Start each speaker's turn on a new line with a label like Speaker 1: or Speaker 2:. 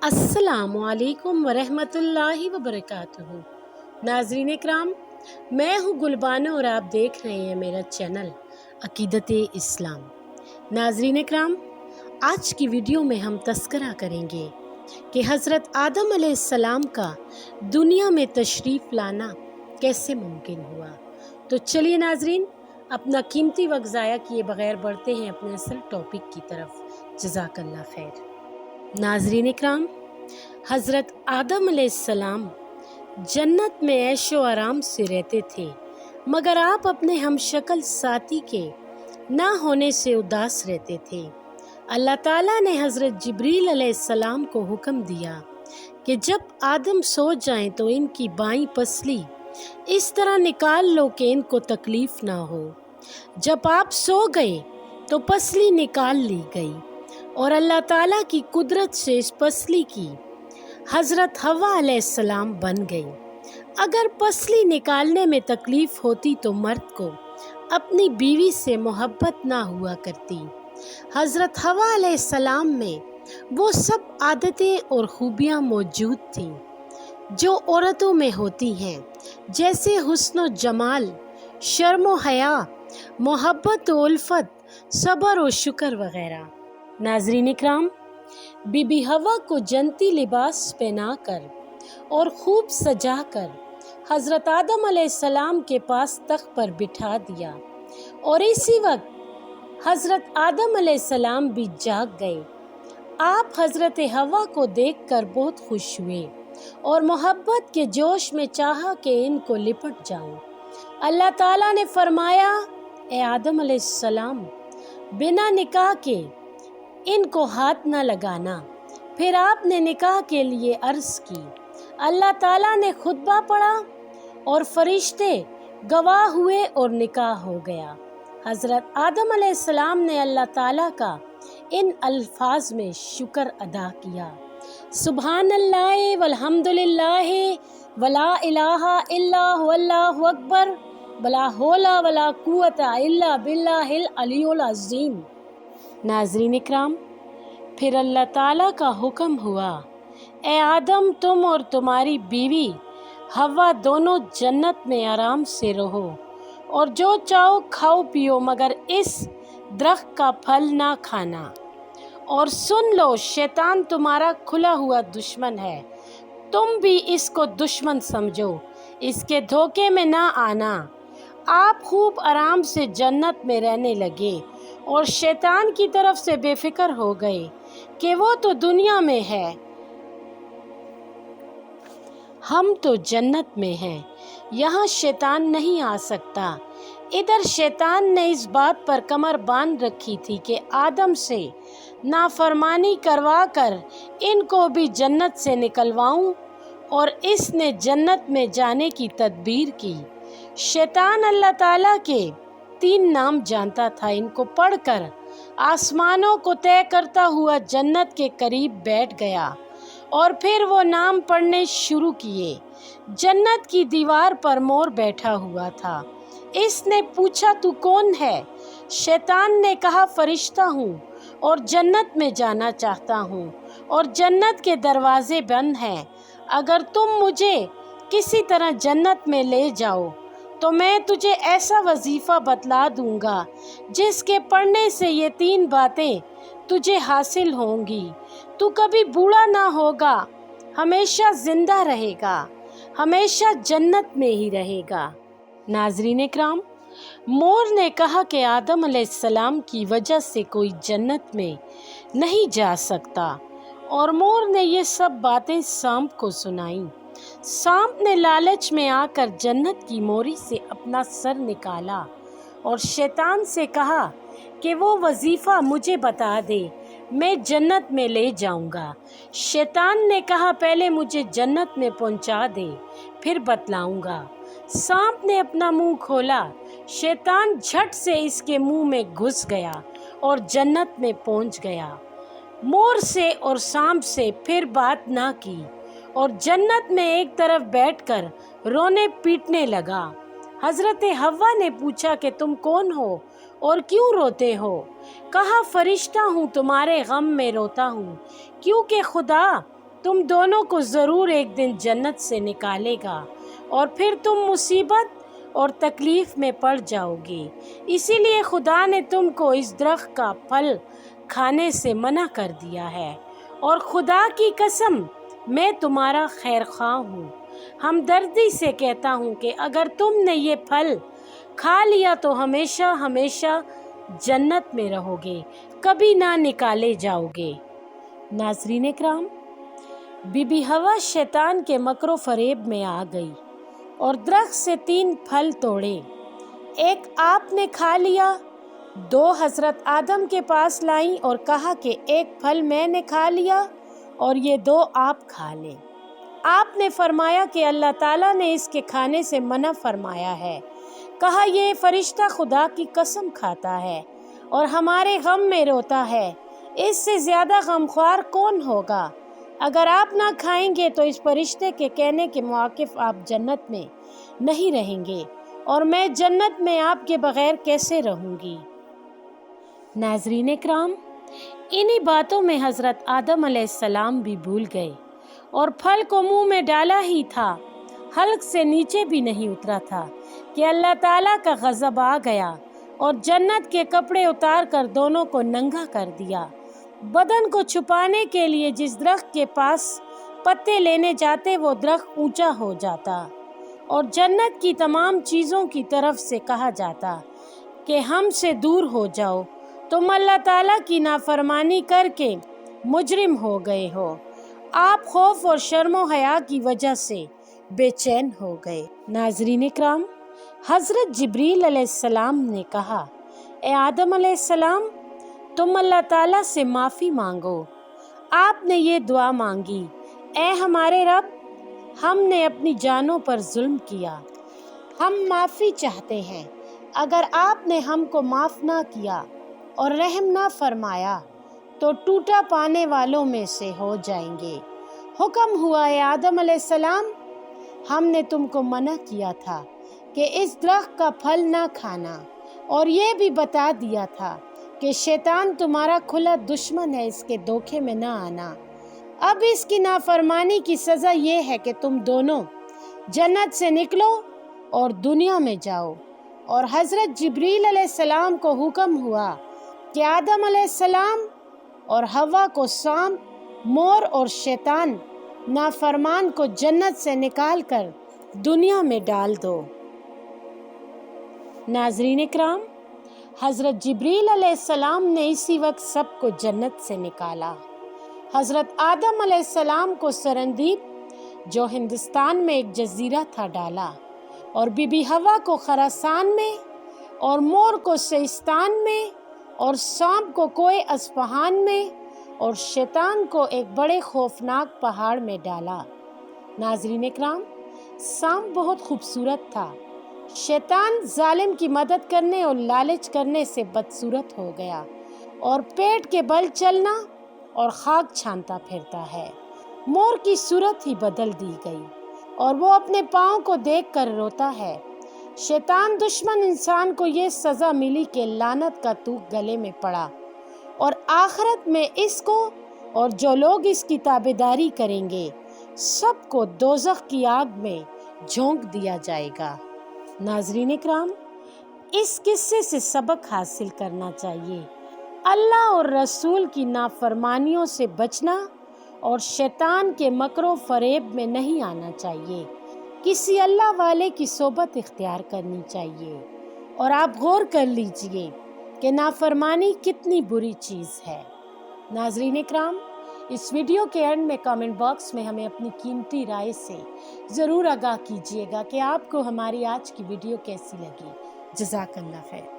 Speaker 1: अस्सलामुअलैकुम वरहमतुल्लाहि वबरकातुहू। नाज़रीन इकराम, मैं हूँ गुलबानो और आप देख रहे हैं मेरा चैनल अकीदत-ए-इस्लाम। नाज़रीन इकराम, आज की वीडियो में हम तस्करा करेंगे कि हज़रत आदम अलैहिस्सलाम का दुनिया में तशरीफ़ लाना कैसे मुमकिन हुआ। तो चलिए नाज़रीन, अपना कीमती वक्त ज़ाया किए बगैर बढ़ते हैं अपने असल टॉपिक की तरफ। जज़ाकल्लाह खैर। नाज़रीन इकराम, हज़रत आदम अलैहिस्सलाम जन्नत में ऐशो आराम से रहते थे, मगर आप अपने हमशक्ल साथी के ना होने से उदास रहते थे। अल्लाह ताला ने हज़रत जिब्रील अलैहिस्सलाम को हुक्म दिया कि जब आदम सो जाएं तो इनकी बाईं पसली इस तरह निकाल लो कि इनको तकलीफ़ ना हो। जब आप सो गए तो पसली निकाल ली गई और अल्लाह ताला की कुदरत से इस पसली की हज़रत हवा अलैहिस्सलाम बन गई। अगर पसली निकालने में तकलीफ़ होती तो मर्द को अपनी बीवी से मोहब्बत ना हुआ करती। हज़रत हवा अलैहिस्सलाम में वो सब आदतें और खूबियाँ मौजूद थीं जो औरतों में होती हैं, जैसे हुस्न जमाल, शर्म व हया, मोहब्बत व उल्फत, सब्र और शुक्र वगैरह। नाज़रीन इकराम, बीबी हवा को जन्नती लिबास पहनाकर और खूब सजाकर हज़रत आदम अलैहिस्सलाम के पास तख्त पर बिठा दिया और इसी वक्त हज़रत आदम अलैहिस्सलाम भी जाग गए। आप हज़रत हवा को देखकर बहुत खुश हुए और मोहब्बत के जोश में चाहा कि इनको लिपट जाऊं। अल्लाह ताला ने फरमाया, ए आदम अलैहिस्सलाम, बिना निकाह के इनको हाथ न लगाना। फिर आपने निकाह के लिए अर्ज़ की। अल्लाह ताला ने खुतबा पढ़ा और फरिश्ते गवाह हुए और निकाह हो गया। हज़रत आदम अलैहिस्सलाम ने अल्लाह ताला का इन अल्फाज में शुक्र अदा किया, सुबहानल्लाह वल्हम्दुलिल्लाह वला इलाहा इल्ला हुवल्लाहु अकबर वला हौला वला कुव्वता इल्ला बिल्लाहिल अलियुल अज़ीम। नाज़रीन इकराम, फिर अल्लाह ताला का हुक्म हुआ, ए आदम, तुम और तुम्हारी बीवी हवा दोनों जन्नत में आराम से रहो और जो चाहो खाओ पियो, मगर इस दरख्त का फल ना खाना। और सुन लो, शैतान तुम्हारा खुला हुआ दुश्मन है, तुम भी इसको दुश्मन समझो, इसके धोखे में ना आना। आप खूब आराम से जन्नत में रहने लगे और शैतान की तरफ से बेफिक्र हो गए कि वो तो दुनिया में है, हम तो जन्नत में हैं, यहाँ शैतान नहीं आ सकता। इधर शैतान ने इस बात पर कमर बांध रखी थी कि आदम से नाफरमानी करवा कर इनको भी जन्नत से निकलवाऊं, और इसने जन्नत में जाने की तदबीर की। शैतान अल्लाह ताला के 3 नाम जानता था। इनको पढ़कर आसमानों को तय करता हुआ जन्नत के करीब बैठ गया और फिर वो नाम पढ़ने शुरू किए। जन्नत की दीवार पर मोर बैठा हुआ था। इसने पूछा, तू कौन है? शैतान ने कहा, फरिश्ता हूँ और जन्नत में जाना चाहता हूँ और जन्नत के दरवाजे बंद हैं। अगर तुम मुझे किसी तरह जन्नत में ले जाओ तो मैं तुझे ऐसा वजीफ़ा बतला दूंगा जिसके पढ़ने से ये 3 बातें तुझे हासिल होंगी। तू कभी बूढ़ा ना होगा, हमेशा जिंदा रहेगा, हमेशा जन्नत में ही रहेगा। नाज़रीन इकराम, मोर ने कहा कि आदम अलैहिस्सलाम की वजह से कोई जन्नत में नहीं जा सकता, और मोर ने ये सब बातें सांप को सुनाई। सांप ने लालच में आकर जन्नत की मोरी से अपना सर निकाला और शैतान से कहा कि वो वजीफ़ा मुझे बता दे, मैं जन्नत में ले जाऊंगा। शैतान ने कहा, पहले मुझे जन्नत में पहुंचा दे, फिर बतलाऊंगा। सांप ने अपना मुंह खोला, शैतान झट से इसके मुंह में घुस गया और जन्नत में पहुंच गया। मोर से और सांप से फिर बात ना की और जन्नत में एक तरफ बैठकर रोने पीटने लगा। हज़रत हव्वा ने पूछा कि तुम कौन हो और क्यों रोते हो? कहा, फरिश्ता हूँ, तुम्हारे गम में रोता हूँ, क्योंकि खुदा तुम दोनों को ज़रूर एक दिन जन्नत से निकालेगा और फिर तुम मुसीबत और तकलीफ़ में पड़ जाओगे। इसीलिए खुदा ने तुमको इस दरख्त का फल खाने से मना कर दिया है, और खुदा की कसम मैं तुम्हारा खैर ख्वाह हूँ। हमदर्दी से कहता हूँ कि अगर तुमने ये फल खा लिया तो हमेशा हमेशा जन्नत में रहोगे, कभी ना निकाले जाओगे। नाज़रीन इकराम, बीबी हवा शैतान के मकरो फरेब में आ गई और दरख्त से 3 फल तोड़े। एक आपने खा लिया, 2 हज़रत आदम के पास लाई और कहा कि एक फल मैंने खा लिया और ये 2 आप खा लें। आपने फरमाया कि अल्लाह ताला ने इसके खाने से मना फरमाया है। कहा ये फरिश्ता खुदा की कसम खाता है और हमारे गम में रोता है। इससे ज़्यादा गमख्वार कौन होगा? अगर आप ना खाएंगे तो इस फरिश्ते के कहने के मुआकिफ आप जन्नत में नहीं रहेंगे और मैं जन्नत में आपके बगैर कैसे रहूँगी। नाज़रीन इकराम, इन्हीं बातों में हज़रत आदम अलैहिस्सलाम भी भूल गए और फल को मुंह में डाला ही था, हल्क से नीचे भी नहीं उतरा था कि अल्लाह ताला का गज़ब आ गया और जन्नत के कपड़े उतार कर दोनों को नंगा कर दिया। बदन को छुपाने के लिए जिस दरख्त के पास पत्ते लेने जाते वो दरख्त ऊंचा हो जाता और जन्नत की तमाम चीज़ों की तरफ से कहा जाता कि हमसे दूर हो जाओ, तुम अल्लाह ताला की नाफरमानी करके मुजरिम हो गए हो। आप खौफ और शर्मो हया की वजह से बेचैन हो गए। नाज़रीन इकराम, हज़रत जिब्रील अलैहिस्सलाम ने कहा, ए आदम अलैहिस्सलाम, तुम अल्लाह ताला से माफ़ी मांगो। आपने ये दुआ मांगी, ए हमारे रब, हमने अपनी जानों पर जुल्म किया, हम माफ़ी चाहते हैं। अगर आपने हमको माफ़ ना किया और रहम ना फरमाया तो टूटा पाने वालों में से हो जाएंगे। हुक्म हुआ, ए आदम अलैहिस्सलाम, हमने तुमको मना किया था कि इस दरख्त का फल ना खाना और ये भी बता दिया था कि शैतान तुम्हारा खुला दुश्मन है, इसके धोखे में ना आना। अब इसकी नाफरमानी की सज़ा ये है कि तुम दोनों जन्नत से निकलो और दुनिया में जाओ। और हज़रत जिब्रील अलैहिस्सलाम को हुक्म हुआ कि आदम अलैहिस्सलाम और हवा को सांप, मोर और शैतान नाफरमान को जन्नत से निकाल कर दुनिया में डाल दो। नाज़रीन इकराम, हज़रत जिब्रील अलैहिस्सलाम ने इसी वक्त सबको जन्नत से निकाला। हज़रत आदम अलैहिस्सलाम को सरंदीप, जो हिंदुस्तान में एक जजीरा था, डाला और बीबी हवा को खरासान में और मोर को सिस्तान में और सांप को कोए अस्फहान में और शैतान को एक बड़े खौफनाक पहाड़ में डाला। नाज़रीन इकराम, सांप बहुत खूबसूरत था। शैतान जालिम की मदद करने और लालच करने से बदसूरत हो गया और पेट के बल चलना और खाक छानता फिरता है। मोर की सूरत ही बदल दी गई और वो अपने पाँव को देखकर रोता है। शैतान दुश्मन इंसान को ये सज़ा मिली कि लानत का तूक गले में पड़ा और आखिरत में इसको और जो लोग इसकी ताबेदारी करेंगे सबको दोज़ख की आग में झोंक दिया जाएगा। नाज़रीन इकराम, इस किस्से से सबक हासिल करना चाहिए। अल्लाह और रसूल की नाफरमानियों से बचना और शैतान के मकरो फरेब में नहीं आना चाहिए। किसी अल्लाह वाले की सोबत इख्तियार करनी चाहिए। और आप गौर कर लीजिए कि नाफरमानी कितनी बुरी चीज़ है। नाज़रीन इकराम, इस वीडियो के एंड में कमेंट बॉक्स में हमें अपनी कीमती राय से ज़रूर आगाह कीजिएगा कि आपको हमारी आज की वीडियो कैसी लगी। जज़ाकल्लाह खैर।